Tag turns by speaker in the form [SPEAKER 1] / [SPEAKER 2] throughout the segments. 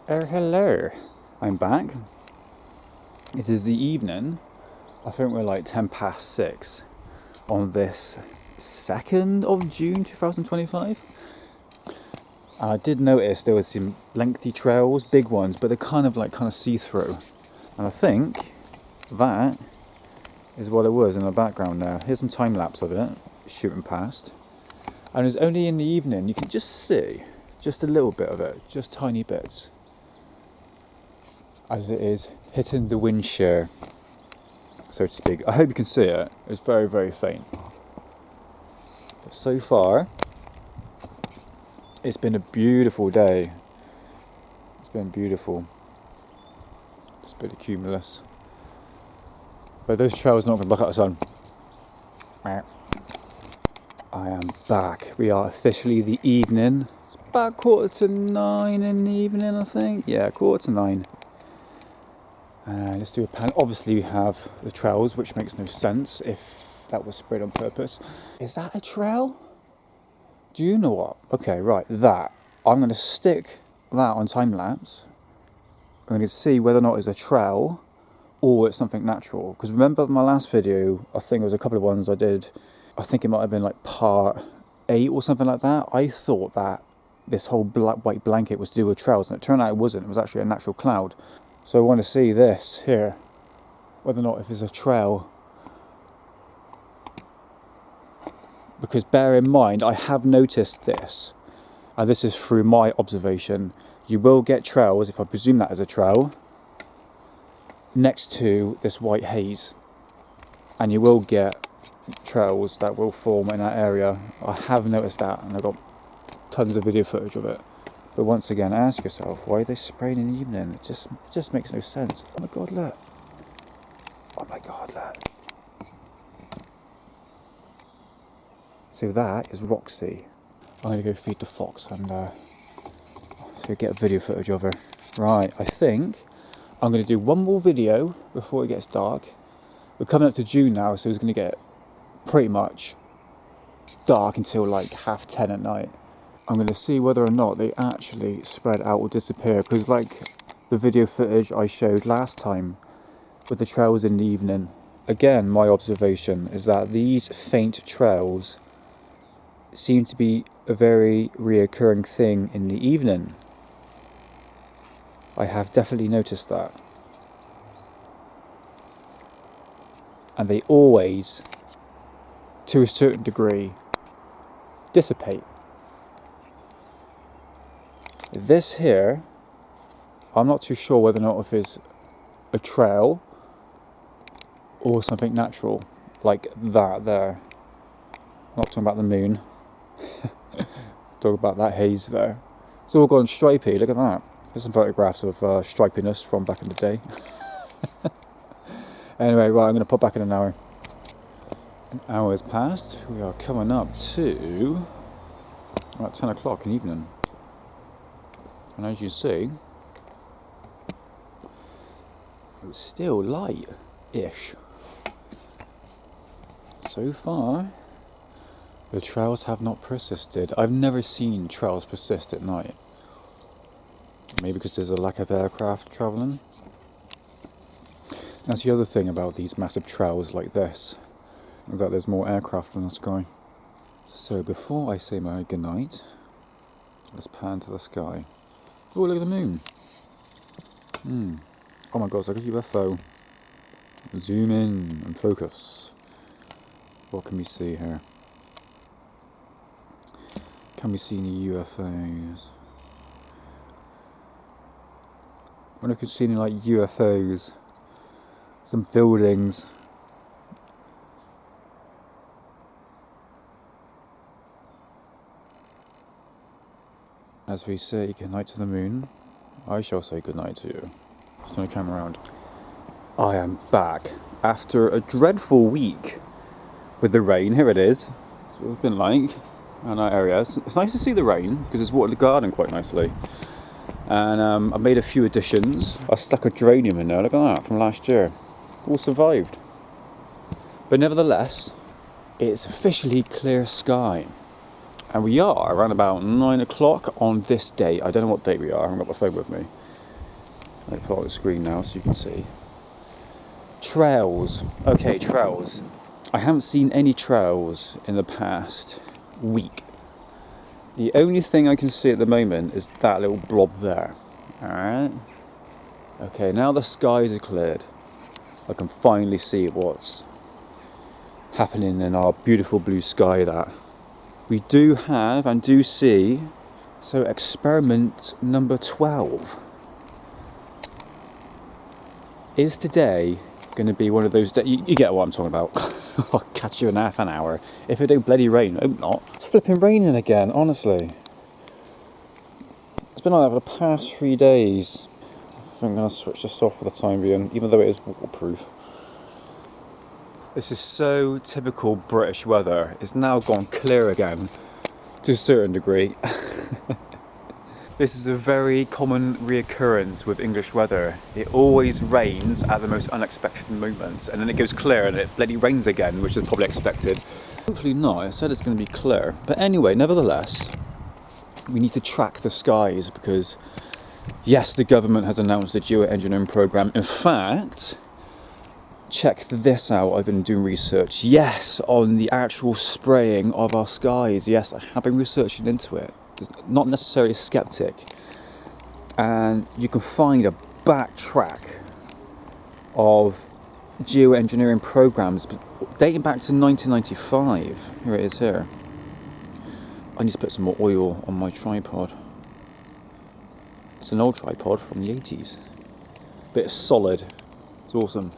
[SPEAKER 1] Hello, I'm back. It is the evening. I think we're like 6:10 on this 2nd of June 2025. I did notice there were some lengthy trails, big ones, but they're kind of see-through. And I think that is what it was in the background now. Here's some time lapse of it shooting past. And it's only in the evening you can just see just a little bit of it, just tiny bits, as it is hitting the wind shear, so to speak. I hope you can see it. It's very, very faint. But so far, it's been a beautiful day. It's been beautiful. Just a bit of cumulus. But those trails are not going to block out the sun. I am back. We are officially the evening. It's about 9:15 in the evening, I think. Yeah, 9:15. Let's do a pan. Obviously we have the trails, which makes no sense if that was spread on purpose. Is that a trail? Do you know what? Okay, right, that. I'm going to stick that on time lapse. I'm going to see whether or not it's a trail or it's something natural. Because remember my last video, I think it was a couple of ones I did. I think it might have been like part 8 or something like that. I thought that this whole white blanket was to do with trails, and it turned out it wasn't. It was actually a natural cloud. So I want to see this here, whether or not if it's a trail. Because bear in mind, I have noticed this, and this is through my observation. You will get trails, if I presume that is a trail, next to this white haze. And you will get trails that will form in that area. I have noticed that, and I've got tons of video footage of it. But once again, ask yourself, why are they spraying in the evening? It just makes no sense. Oh my god, look. Oh my god, look. So that is Roxy. I'm going to go feed the fox and so get video footage of her. Right, I think I'm going to do one more video before it gets dark. We're coming up to June now, so it's going to get pretty much dark until like 10:30 at night. I'm going to see whether or not they actually spread out or disappear, because like the video footage I showed last time with the trails in the evening, again my observation is that these faint trails seem to be a very reoccurring thing in the evening. I have definitely noticed that. And they always, to a certain degree, dissipate. This here, I'm not too sure whether or not if it's a trail or something natural, like that there. I'm not talking about the moon. Talking about that haze there. It's all gone stripy, look at that. There's some photographs of stripiness from back in the day. Anyway, right, I'm going to pop back in an hour. An hour has passed. We are coming up to about 10 o'clock in the evening. And as you see, it's still light-ish. So far, the trails have not persisted. I've never seen trails persist at night. Maybe because there's a lack of aircraft travelling. That's the other thing about these massive trails like this, is that there's more aircraft in the sky. So before I say my goodnight, let's pan to the sky. Oh, look at the moon. Oh my god, it's like a UFO. Zoom in and focus. What can we see here? Can we see any UFOs? I wonder if we can see any like UFOs. Some buildings. As we say goodnight to the moon, I shall say goodnight to you. Just turn the camera around. I am back after a dreadful week with the rain. Here it is. That's what it's been like around that area. It's nice to see the rain because it's watered the garden quite nicely. And I made a few additions. I stuck a geranium in there, look at that, from last year. All survived. But nevertheless, it's officially clear sky. And we are around about 9 o'clock on this day. I don't know what date we are, I haven't got my phone with me. I'll put it on the screen now so you can see. Trails. Okay, trails. I haven't seen any trails in the past week. The only thing I can see at the moment is that little blob there. Alright. Okay, now the skies are cleared. I can finally see what's happening in our beautiful blue sky that we do have and do see. So experiment number 12. Is today going to be one of those days? You get what I'm talking about. I'll catch you in half an hour. If it don't bloody rain, I hope not. It's flipping raining again, honestly. It's been like that for the past 3 days. I think I'm going to switch this off for the time being, even though it is waterproof. This is so typical British weather. It's now gone clear again, to a certain degree. This is a very common reoccurrence with English weather. It always rains at the most unexpected moments, and then it goes clear and it bloody rains again, which is probably expected. Hopefully not. I said it's going to be clear. But anyway, nevertheless, we need to track the skies because, yes, the government has announced a geoengineering program. In fact, check this out. I've been doing research. Yes, on the actual spraying of our skies. Yes, I have been researching into it. Not necessarily a skeptic, and you can find a backtrack of geoengineering programs dating back to 1995. Here it is here. I need to put some more oil on my tripod. It's an old tripod from the 80s, but it's solid. It's awesome.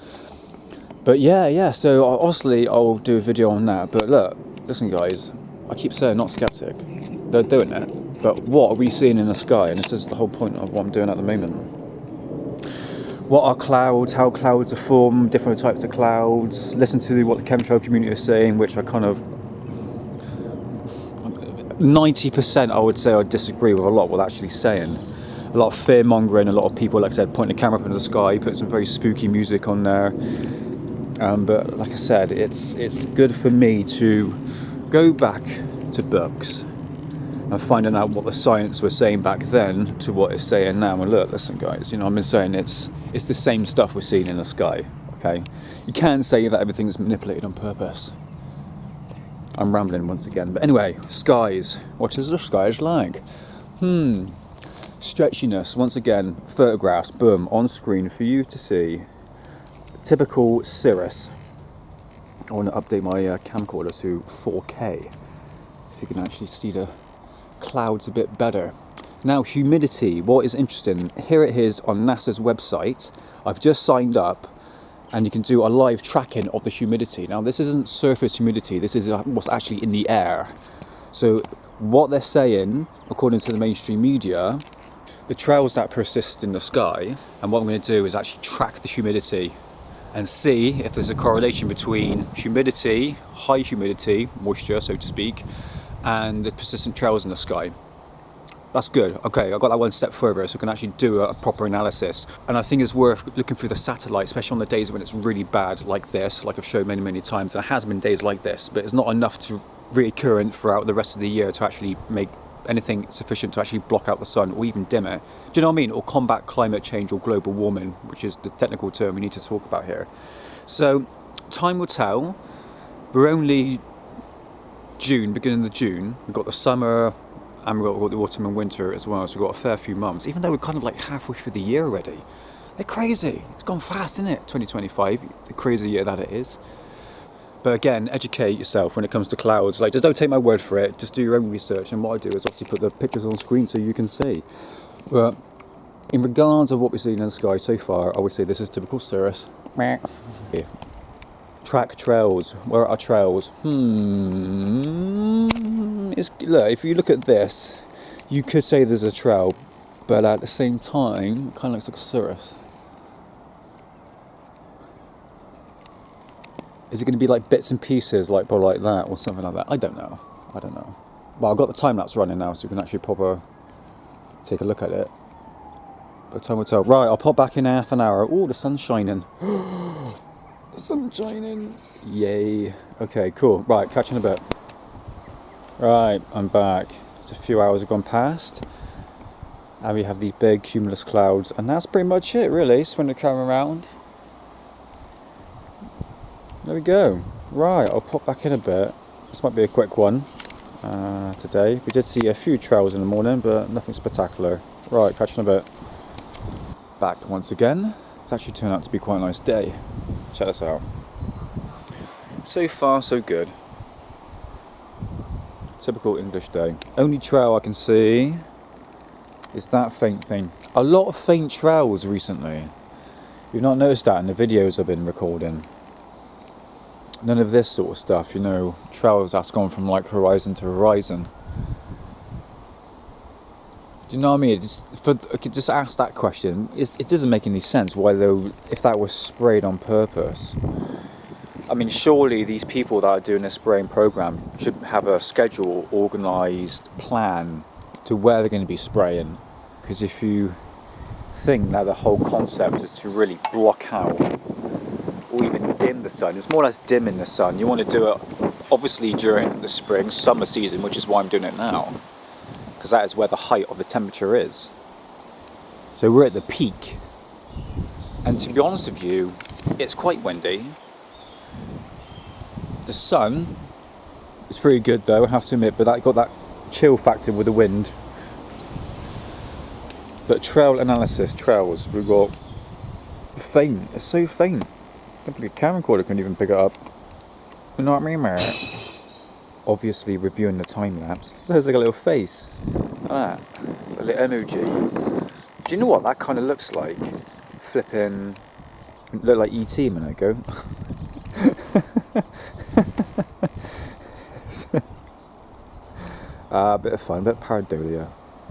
[SPEAKER 1] But yeah, so obviously I'll do a video on that. But look, listen guys, I keep saying not skeptic. They're doing it, but what are we seeing in the sky? And this is the whole point of what I'm doing at the moment. What are clouds? How clouds are formed? Different types of clouds. Listen to what the chemtrail community is saying, which I kind of 90% I would say I disagree with a lot of what they're actually saying. A lot of fear mongering, a lot of people, like I said, pointing the camera up into the sky, put some very spooky music on there. But like I said, it's good for me to go back to books and finding out what the science was saying back then to what it's saying now. And look, listen guys, I've been saying it's the same stuff we're seeing in the sky, okay? You can't say that everything's manipulated on purpose. I'm rambling once again, but anyway, skies. What is the skies like? Stretchiness, once again, photographs, boom, on screen for you to see. Typical cirrus. I want to update my camcorder to 4K so you can actually see the clouds a bit better. Now, humidity. What is interesting, here it is on NASA's website. I've just signed up and you can do a live tracking of the humidity. Now, this isn't surface humidity, this is what's actually in the air. So what they're saying, according to the mainstream media, the trails that persist in the sky, and what I'm going to do is actually track the humidity and see if there's a correlation between humidity, high humidity, moisture so to speak, and the persistent trails in the sky. That's good. Okay, I got that one step further, so I can actually do a proper analysis. And I think it's worth looking through the satellite, especially on the days when it's really bad like this, like I've shown many times. There has been days like this, but it's not enough to reoccurrent throughout the rest of the year to actually make anything sufficient to actually block out the sun or even dim it. Do you know what I mean? Or combat climate change or global warming, which is the technical term we need to talk about here. So time will tell. We're only June, beginning of June. We've got the summer and we've got the autumn and winter as well. So we've got a fair few months, even though we're kind of like halfway through the year already. They're crazy. It's gone fast, isn't it? 2025, the crazy year that it is. But again, educate yourself when it comes to clouds. Like, just don't take my word for it. Just do your own research. And what I do is obviously put the pictures on screen so you can see. But in regards of what we're seeing in the sky so far, I would say this is typical cirrus. Track trails. Where are our trails? Look, if you look at this, you could say there's a trail, but at the same time, it kind of looks like a cirrus. Is it going to be like bits and pieces, like that, or something like that? I don't know. Well, I've got the time lapse running now, so you can actually proper take a look at it. But time will tell. Right, I'll pop back in half an hour. Oh, the sun's shining. The sun's shining. Yay. Okay, cool. Right, catch you in a bit. Right, I'm back. It's a few hours have gone past. And we have these big cumulus clouds, and that's pretty much it really. Swing the camera around. There we go. Right, I'll pop back in a bit. This might be a quick one today. We did see a few trails in the morning, but nothing spectacular. Right, catch you in a bit. Back once again. It's actually turned out to be quite a nice day. Check this out. So far, so good. Typical English day. Only trail I can see is that faint thing. A lot of faint trails recently. You've not noticed that in the videos I've been recording. None of this sort of stuff, you know, trails that's gone from like horizon to horizon. Do you know what I mean? I could just ask that question. It doesn't make any sense why though, if that was sprayed on purpose. I mean, surely these people that are doing this spraying program should have a schedule, organised plan to where they're going to be spraying. Because if you think that the whole concept is to really block out or even dim the sun, it's more or less dimming the sun. You want to do it obviously during the spring, summer season, which is why I'm doing it now. Because that is where the height of the temperature is. So we're at the peak. And to be honest with you, it's quite windy. The sun is pretty good though, I have to admit, but that got that chill factor with the wind. But trail analysis, trails, we've got faint, it's so faint. I don't think a camera recorder can even pick it up. You know what I mean, mate? Obviously reviewing the time lapse. There's like a little face. Look at that. A little emoji. Do you know what that kind of looks like? Flipping. Look like ET a minute ago. A bit of fun, a bit of pareidolia.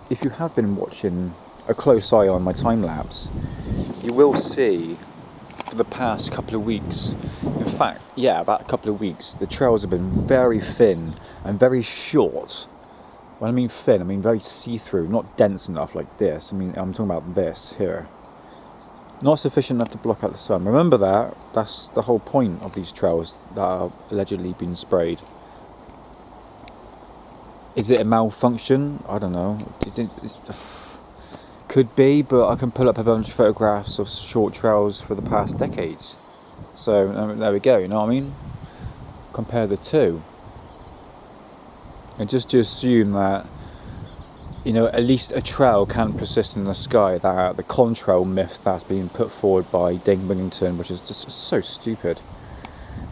[SPEAKER 1] If you have been watching a close eye on my time lapse, you will see for the past couple of weeks, in fact, yeah, about a couple of weeks, the trails have been very thin and very short. When I mean thin, I mean very see-through, not dense enough like this. I mean, I'm talking about this here. Not sufficient enough to block out the sun. Remember that. That's the whole point of these trails that are allegedly being sprayed. Is it a malfunction? I don't know. Could be, but I can pull up a bunch of photographs of short trails for the past decades. So there we go, you know what I mean? Compare the two. And just to assume that, you know, at least a trail can persist in the sky, that the contrail myth that's being put forward by debunking, which is just so stupid.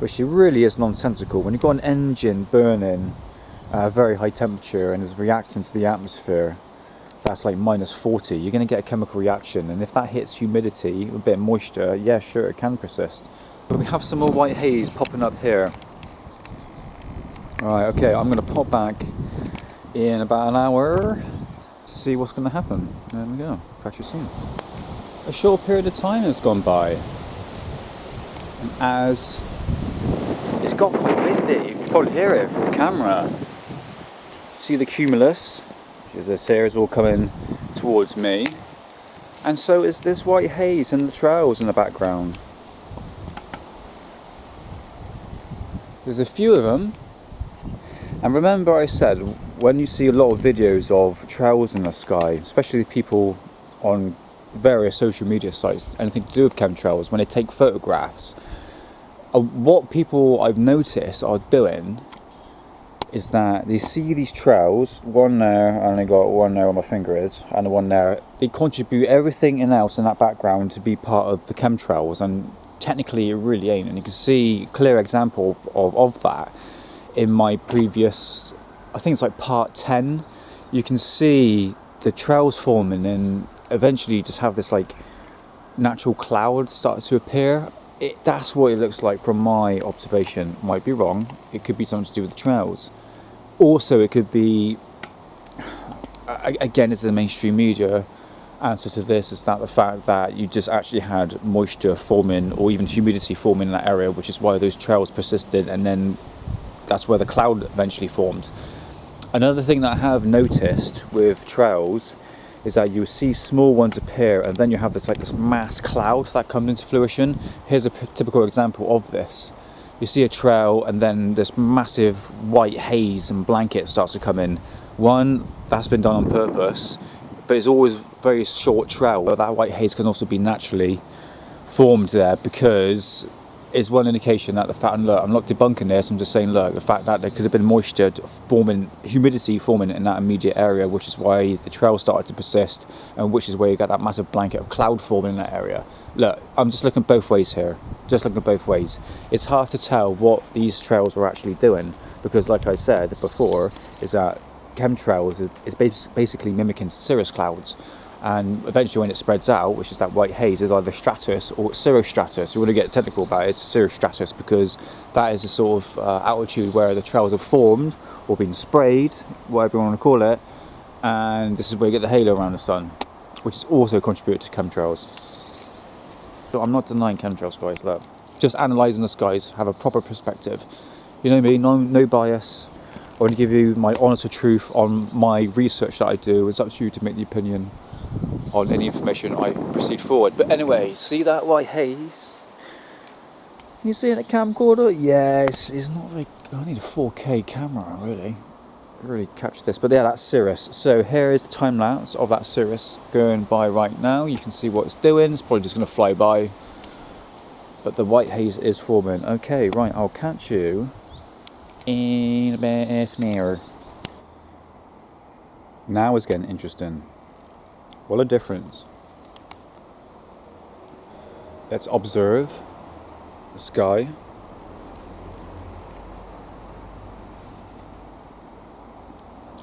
[SPEAKER 1] Which really is nonsensical. When you've got an engine burning at a very high temperature and is reacting to the atmosphere, that's like minus 40, you're going to get a chemical reaction, and if that hits humidity, a bit of moisture, yeah, sure, it can persist. But we have some more white haze popping up here. Alright, okay, I'm going to pop back in about an hour to see what's going to happen. There we go, catch you soon. A short period of time has gone by, and as it's got quite windy, you can probably hear it from the camera. See the cumulus? This here is all coming towards me, and so is this white haze and the trails in the background. There's a few of them, and remember I said when you see a lot of videos of trails in the sky, especially people on various social media sites, anything to do with chemtrails, when they take photographs, what people I've noticed are doing is that they see these trails, one there, and I got one there where my finger is, and the one there. They contribute everything else in that background to be part of the chemtrails, and technically it really ain't. And you can see a clear example of that in my previous, I think it's like part 10. You can see the trails forming, and eventually you just have this like natural cloud start to appear. That's what it looks like from my observation. Might be wrong. It could be something to do with the trails. Also, it could be, again, it's the mainstream media answer to this, is that the fact that you just actually had moisture forming or even humidity forming in that area, which is why those trails persisted, and then that's where the cloud eventually formed. Another thing that I have noticed with trails is that you see small ones appear, and then you have this mass cloud that comes into fruition. Here's a typical example of this. You see a trail, and then this massive white haze and blanket starts to come in. One, that's been done on purpose. but it's always very short trail. But that white haze can also be naturally formed there, because it's one indication that the fact, and look, I'm not debunking this, I'm just saying, look, the fact that there could have been moisture forming, humidity forming in that immediate area, which is why the trail started to persist, and which is where you get that massive blanket of cloud forming in that area. Look, I'm just looking both ways here, just looking both ways. It's hard to tell what these trails were actually doing, because like I said before, is that chemtrails is basically mimicking cirrus clouds. And eventually when it spreads out, which is that white haze, is either stratus or cirrostratus. We want to get technical about it, it's cirrostratus, because that is the sort of altitude where the trails have formed or been sprayed, whatever you want to call it, and this is where you get the halo around the sun, which is also contributed to chemtrails. So I'm not denying chemtrails, guys, look, just analysing the skies, have a proper perspective. You know me, no bias. I want to give you my honest truth on my research that I do. It's up to you to make the opinion on any information I proceed forward. But anyway, see that white haze? Can you see it in a camcorder? Yes, it's not very. I need a 4K camera, really catch this. But yeah, that's cirrus. So here is the time lapse of that cirrus going by right now. You can see what it's doing. It's probably just going to fly by, but the white haze is forming. Okay, right, I'll catch you in a bit nearer. Now it's getting interesting. What a difference. Let's observe the sky.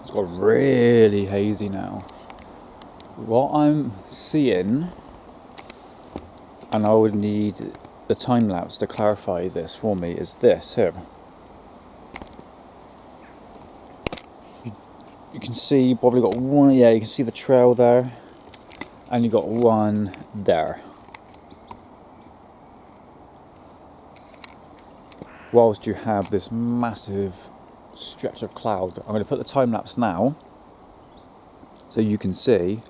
[SPEAKER 1] It's got really hazy now. What I'm seeing, and I would need the time lapse to clarify this for me, is this here. You can see you've probably got one, yeah, you can see the trail there. And you got one there. Whilst you have this massive stretch of cloud. I'm going to put the time lapse now, so you can see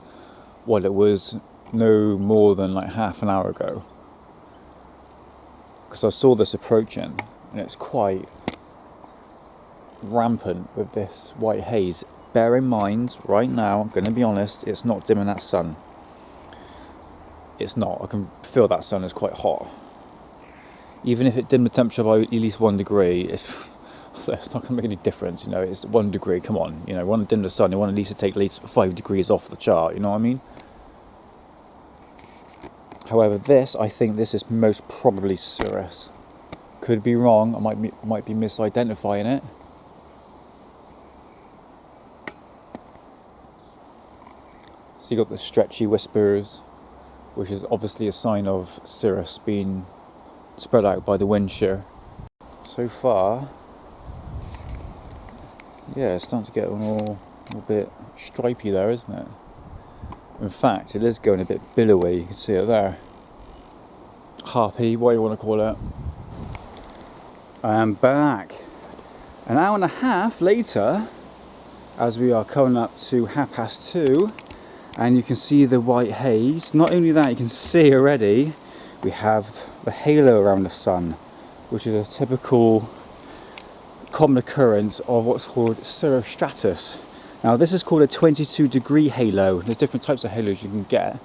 [SPEAKER 1] what it was no more than like half an hour ago. Because I saw this approaching, and it's quite rampant with this white haze. Bear in mind, right now, I'm going to be honest, it's not dimming that sun. It's not. I can feel that sun is quite hot. Even if it dimmed the temperature by at least 1 degree, it's not going to make any difference. You know, it's 1 degree. Come on, you know, you want to dim the sun, you want at least to take at least 5 degrees off the chart. You know what I mean? However, I think this is most probably cirrus. Could be wrong. I might be misidentifying it. So you got the stretchy whispers, which is obviously a sign of cirrus being spread out by the wind shear. So far, yeah, it's starting to get a bit stripy there, isn't it? In fact, it is going a bit billowy, you can see it there. Harpy, what you want to call it. I am back. An hour and a half later, as we are coming up to 2:30, and you can see the white haze. Not only that, you can see already we have the halo around the sun, which is a typical common occurrence of what's called cirrostratus. Now this is called a 22-degree halo. There's different types of halos you can get,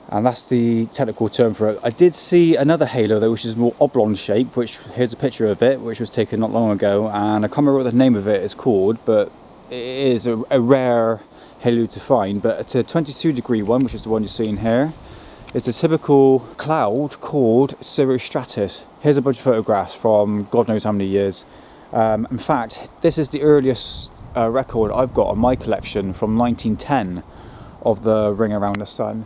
[SPEAKER 1] and that's the technical term for it. I did see another halo though, which is more oblong shape, which here's a picture of it, which was taken not long ago, and I can't remember what the name of it is called, but it is a rare halo to find. But a 22-degree one, which is the one you're seeing here, is a typical cloud called cirrostratus. Here's a bunch of photographs from God knows how many years. In fact, this is the earliest record I've got on my collection from 1910 of the ring around the sun.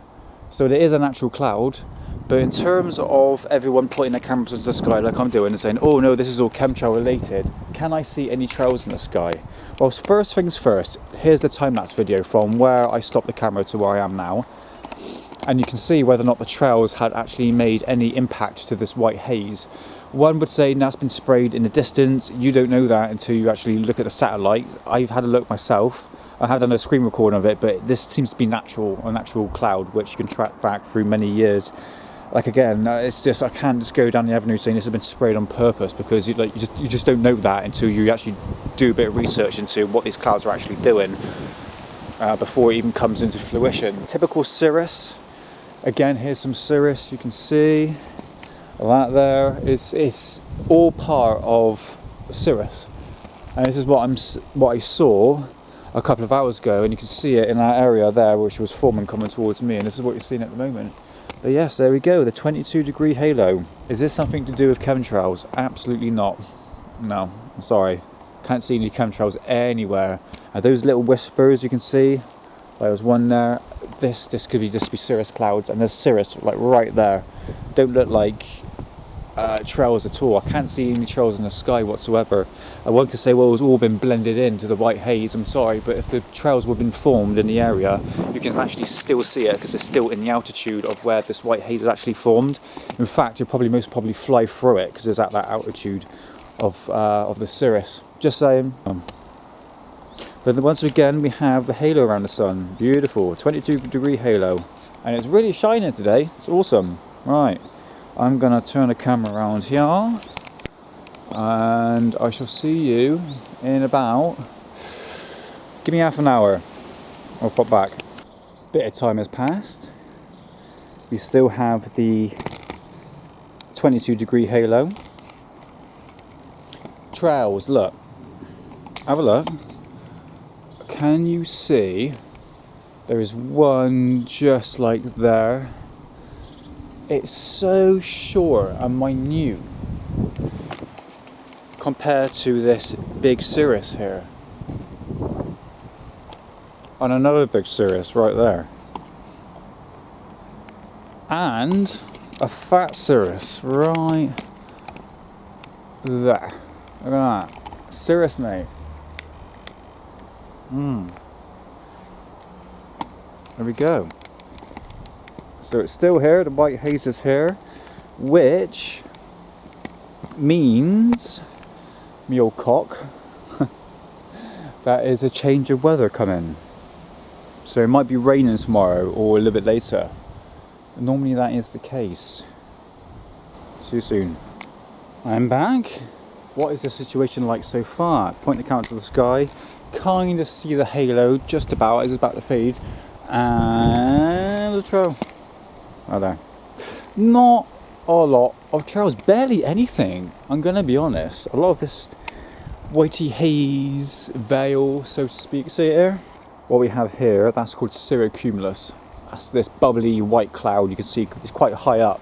[SPEAKER 1] So it is an actual cloud, but in terms of everyone pointing their cameras into the sky like I'm doing and saying, oh no, this is all chemtrail related, can I see any trails in the sky? Well, first things first, here's the time-lapse video from where I stopped the camera to where I am now, and you can see whether or not the trails had actually made any impact to this white haze. One would say that's been sprayed in the distance. You don't know that until you actually look at the satellite. I've had a look myself. I have done a screen recording of it, but this seems to be natural, an actual cloud which you can track back through many years. Like again, it's just, I can't just go down the avenue saying this has been sprayed on purpose, because you just don't know that until you actually do a bit of research into what these clouds are actually doing. before it even comes into fruition. Typical cirrus. Again, here's some cirrus. You can see that there. It's all part of cirrus, and this is what I saw a couple of hours ago, and you can see it in that area there, which was forming coming towards me, and this is what you're seeing at the moment. But yes, there we go, the 22-degree halo. Is this something to do with chemtrails? Absolutely not. No, I'm sorry. Can't see any chemtrails anywhere. And those little whispers you can see, there was one there. This could just be cirrus clouds, and there's cirrus like right there. Don't look like trails at all. I can't see any trails in the sky whatsoever. One could say, well, it's all been blended into the white haze. I'm sorry, but if the trails were been formed in the area, you can actually still see it because it's still in the altitude of where this white haze is actually formed. In fact, you'll most probably fly through it because it's at that altitude of the cirrus. Just saying. But once again, we have the halo around the sun. Beautiful, 22-degree halo, and it's really shining today. It's awesome. Right. I'm gonna turn the camera around here, and I shall see you in about, give me half an hour, I'll pop back. Bit of time has passed. We still have the 22-degree halo. Trails, look, have a look. Can you see there is one just like there? It's so short and minute compared to this big cirrus here. And another big cirrus right there. And a fat cirrus right there. Look at that. Cirrus, mate. There we go. So it's still here, the white haze is here, which means, me old cock, that is a change of weather coming. So it might be raining tomorrow or a little bit later. Normally that is the case. See you soon. I'm back. What is the situation like so far? Point the camera to the sky, kind of see the halo just about as it's about to fade, and the trail. Oh, there. Not a lot of trails, barely anything. I'm gonna be honest. A lot of this whitey haze veil, so to speak. See it here? What we have here, that's called cirrocumulus. That's this bubbly white cloud. You can see it's quite high up,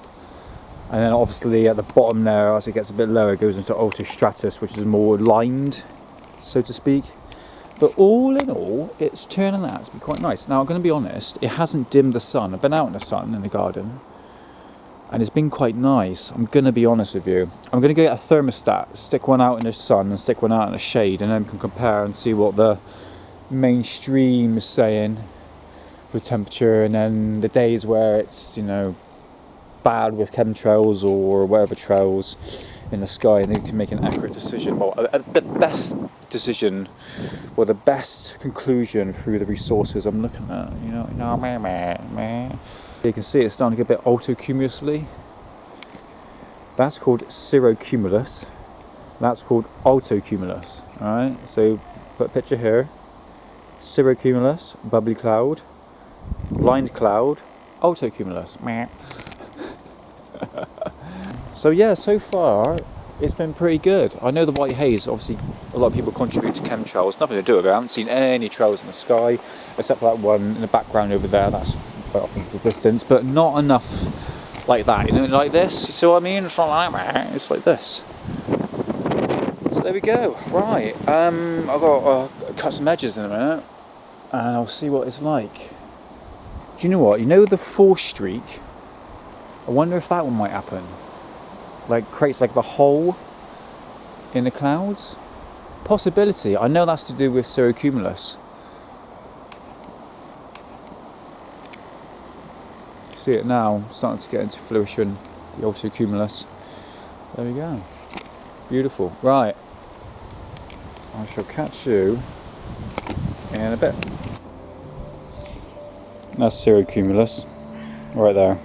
[SPEAKER 1] and then obviously at the bottom there, as it gets a bit lower, it goes into altostratus, which is more lined, so to speak. But all in all, it's turning out to be quite nice. Now, I'm going to be honest, it hasn't dimmed the sun. I've been out in the sun in the garden, and it's been quite nice. I'm going to be honest with you. I'm going to go get a thermostat, stick one out in the sun and stick one out in the shade, and then we can compare and see what the mainstream is saying with temperature, and then the days where it's, you know, bad with chemtrails or whatever trails in the sky, and then you can make an accurate decision. Well, the best decision, or the best conclusion through the resources I'm looking at, you know. You can see it's starting to get a bit altocumulously. That's called cirrocumulus. That's called altocumulus. Alright, so put a picture here. Cirrocumulus, bubbly cloud, lined cloud, altocumulus. So yeah, so far it's been pretty good. I know the white haze, obviously a lot of people contribute to chemtrails, nothing to do with it. I haven't seen any trails in the sky except for that one in the background over there. That's quite often the distance, but not enough like that, you know, like this. You see what I mean? It's not like that, it's like this. So there we go. Right, I've got to cut some edges in a minute and I'll see what it's like. Do you know what? You know the 4 streak? I wonder if that one might happen. Like creates like the hole in the clouds. Possibility. I know that's to do with cirrocumulus. See it now, starting to get into fruition. The altocumulus. There we go. Beautiful. Right. I shall catch you in a bit. That's cirrocumulus. Right there.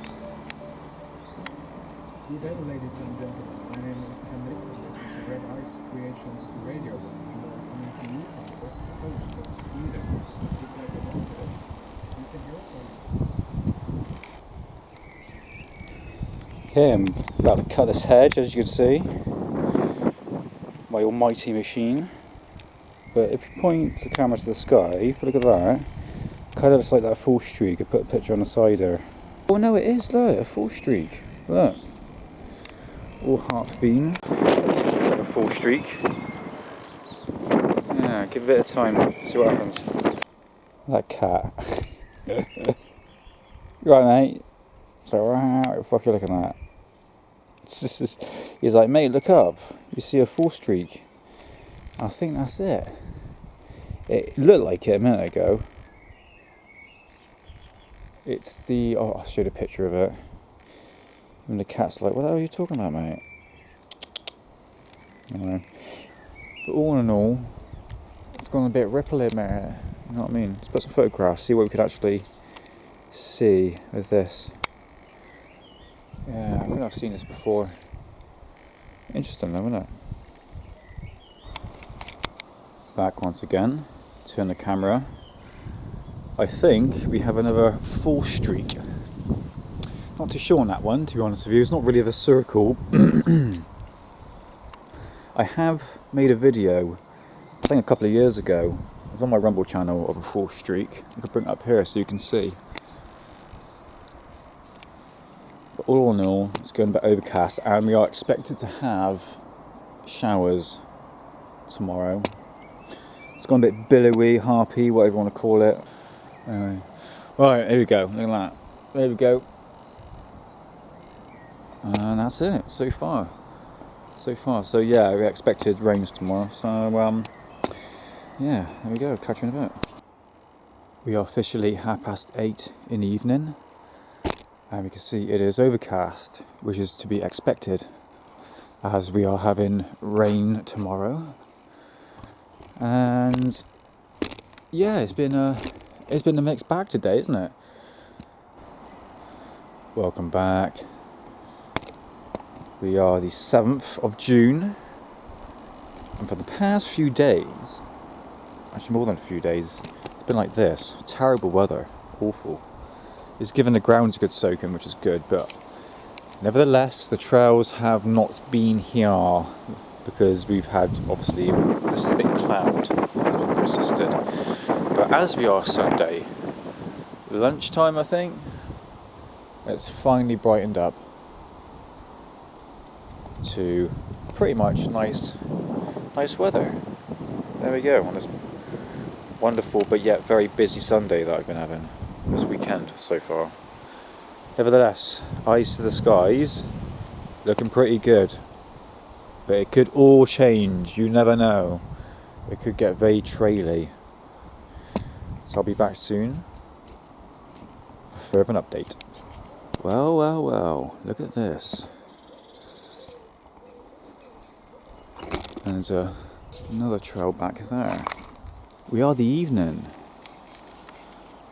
[SPEAKER 2] Good day, ladies and gentlemen. My name is Henrik, and this is Red Ice Creations Radio. We are coming to you from the west coast of Sweden.
[SPEAKER 1] him. About to cut this hedge, as you can see. My almighty machine. But if you point the camera to the sky, if you look at that, kind of looks like that full streak. I put a picture on the side there. Oh no, it is, look, a full streak. Look. All half beam. Looks like a full streak. Yeah, give it a bit of time, see what happens. That cat. Right, mate. So, what the fuck are you looking at? He's like, mate, look up. You see a full streak. I think that's it. It looked like it a minute ago. It's the... Oh, I'll show you a picture of it. And the cat's like, what the hell are you talking about, mate? I don't know. But all in all, it's gone a bit ripply, mate. You know what I mean? Let's put some photographs, see what we could actually see with this. Yeah, I think I've seen this before. Interesting though, isn't it? Back once again. Turn the camera. I think we have another full streak. Not too sure on that one, to be honest with you. It's not really of a circle. I have made a video, I think a couple of years ago. It was on my Rumble channel of a full streak. I could bring it up here so you can see. But all in all, it's going a bit overcast, and we are expected to have showers tomorrow. It's gone a bit billowy, harpy, whatever you want to call it. Anyway, right, here we go. Look at that. There we go. And that's it so far. So yeah, we expected rains tomorrow. So yeah, there we go. Catch you in a bit. We are officially 8:30 in the evening, and we can see it is overcast, which is to be expected, as we are having rain tomorrow. And yeah, it's been a mixed bag today, isn't it? Welcome back. We are the 7th of June, and for the past few days, actually more than a few days, it's been like this. Terrible weather, awful. It's given the grounds a good soaking, which is good, but nevertheless, the trails have not been here because we've had obviously this thick cloud that persisted. But as we are Sunday, lunchtime, I think, it's finally brightened up to pretty much nice weather. There we go, on this wonderful but yet very busy Sunday that I've been having this weekend so far. Nevertheless, eyes to the skies, looking pretty good. But it could all change, you never know. It could get very traily. So I'll be back soon for further update. Well, look at this. And there's another trail back there. We are the evening.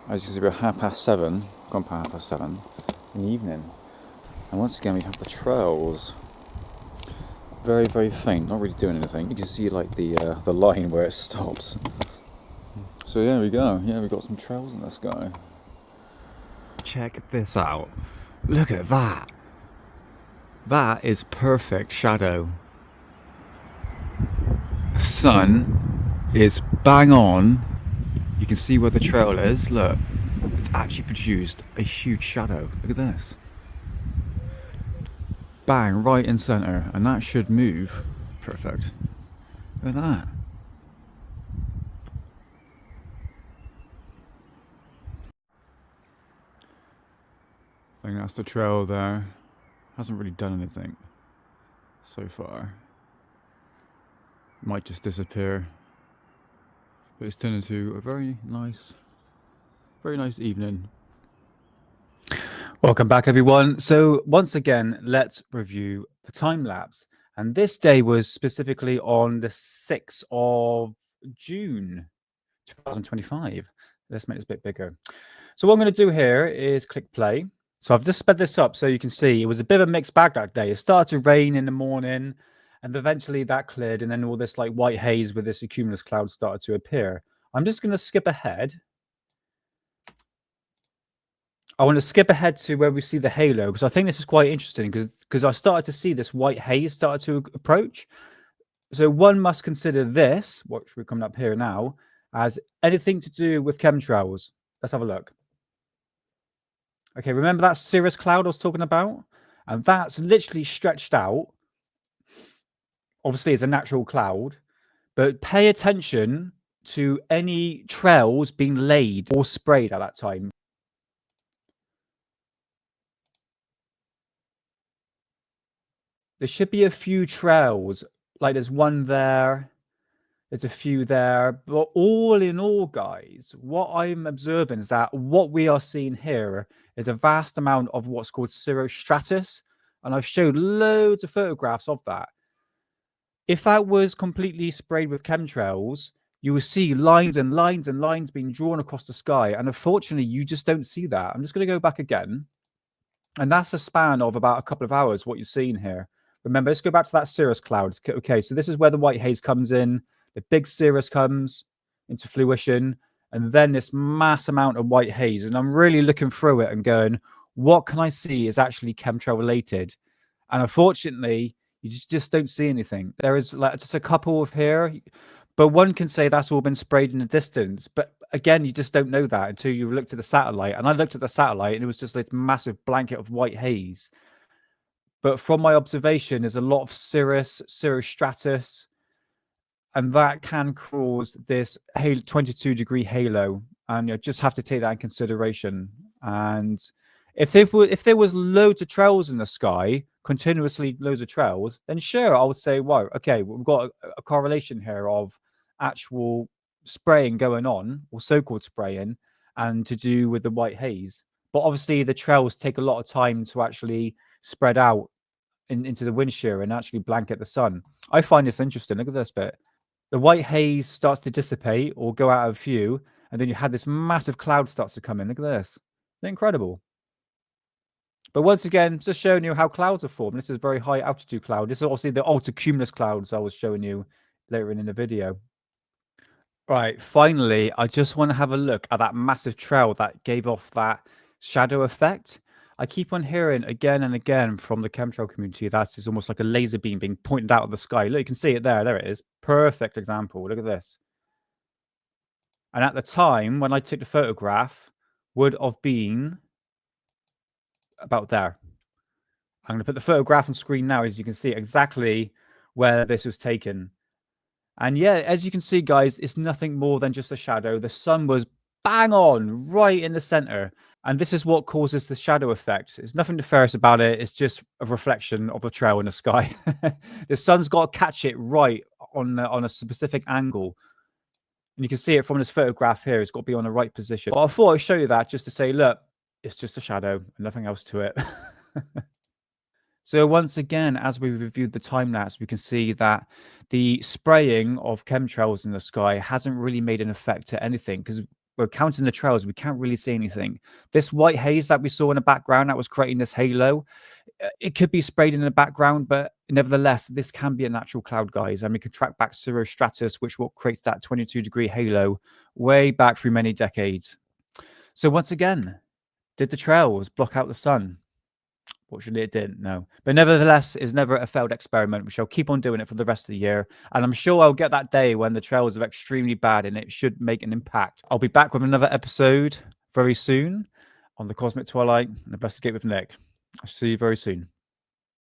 [SPEAKER 1] As you can see, we're 7:30, gone past 7:30 in the evening. And once again, we have the trails. Very, very faint, not really doing anything. You can see like the line where it stops. So there we go. Yeah, we've got some trails in the sky. Check this out. Look at that. That is perfect shadow. The sun is bang on. You can see where the trail is. Look, it's actually produced a huge shadow. Look at this. Bang, right in center, and that should move. Perfect. Look at that. I think that's the trail there. Hasn't really done anything so far. Might just disappear. But it's turned into a very nice evening. Welcome back, everyone. So once again, let's review the time lapse. And this day was specifically on the 6th of June, 2025. Let's make this a bit bigger. So what I'm going to do here is click play. So I've just sped this up so you can see it was a bit of a mixed bag that day. It started to rain in the morning, and eventually that cleared, and then all this like white haze with this cumulus cloud started to appear. I'm just going to skip ahead. I want to skip ahead to where we see the halo because I think this is quite interesting because I started to see this white haze started to approach. So one must consider this, which we're coming up here now, as anything to do with chemtrails. Let's have a look. Okay, remember that cirrus cloud I was talking about? And that's literally stretched out. Obviously, it's a natural cloud, but pay attention to any trails being laid or sprayed at that time. There should be a few trails, like there's one there, there's a few there, but all in all, guys, what I'm observing is that what we are seeing here is a vast amount of what's called cirrostratus, and I've showed loads of photographs of that. If that was completely sprayed with chemtrails, you will see lines and lines and lines being drawn across the sky, and unfortunately, you just don't see that. I'm just going to go back again, and that's a span of about a couple of hours, what you're seeing here. Remember, let's go back to that cirrus cloud. Okay, so this is where the white haze comes in. The big cirrus comes into fruition, and then this mass amount of white haze. And I'm really looking through it and going, what can I see is actually chemtrail related? And unfortunately, you just don't see anything. There is like just a couple of here, but one can say that's all been sprayed in the distance. But again, you just don't know that until you looked at the satellite. And I looked at the satellite and it was just like a massive blanket of white haze. But from my observation, there's a lot of cirrostratus, and that can cause this 22-degree halo. And you just have to take that in consideration. And if there was loads of trails in the sky, continuously loads of trails, then sure, I would say, wow, okay, we've got a correlation here of actual spraying going on, or so-called spraying, and to do with the white haze. But obviously, the trails take a lot of time to actually spread out into the wind shear and actually blanket the sun. I find this interesting. Look at this bit. The white haze starts to dissipate or go out of view, and then you had this massive cloud starts to come in. Look at this. Isn't it incredible? But once again, just showing you how clouds are formed. This is a very high altitude cloud. This is obviously the altocumulus clouds I was showing you later in the video. Right, finally, I just want to have a look at that massive trail that gave off that shadow effect. I keep on hearing again and again from the chemtrail community that is almost like a laser beam being pointed out of the sky. Look, you can see it there. There it is. Perfect example. Look at this. And at the time when I took the photograph, would have been about there. I'm going to put the photograph on screen now, as you can see exactly where this was taken. And yeah, as you can see, guys, it's nothing more than just a shadow. The sun was bang on right in the center. And this is what causes the shadow effect. There's nothing nefarious about it. It's just a reflection of the trail in the sky. The sun's got to catch it right on a specific angle. And you can see it from this photograph here. It's got to be on the right position. But I thought I'd show you that just to say, look, it's just a shadow and nothing else to it. So once again, as we reviewed the time lapse, we can see that the spraying of chemtrails in the sky hasn't really made an effect to anything because we're counting the trails. We can't really see anything. This white haze that we saw in the background that was creating this halo, it could be sprayed in the background, but nevertheless, this can be a natural cloud, guys. And we can track back cirrostratus, which what creates that 22-degree halo way back through many decades. So once again, did the trails block out the sun? Fortunately, it didn't, no. But nevertheless, it's never a failed experiment. We shall keep on doing it for the rest of the year. And I'm sure I'll get that day when the trails are extremely bad and it should make an impact. I'll be back with another episode very soon on the Cosmic Twilight, Investigate with Nick. I'll see you very soon.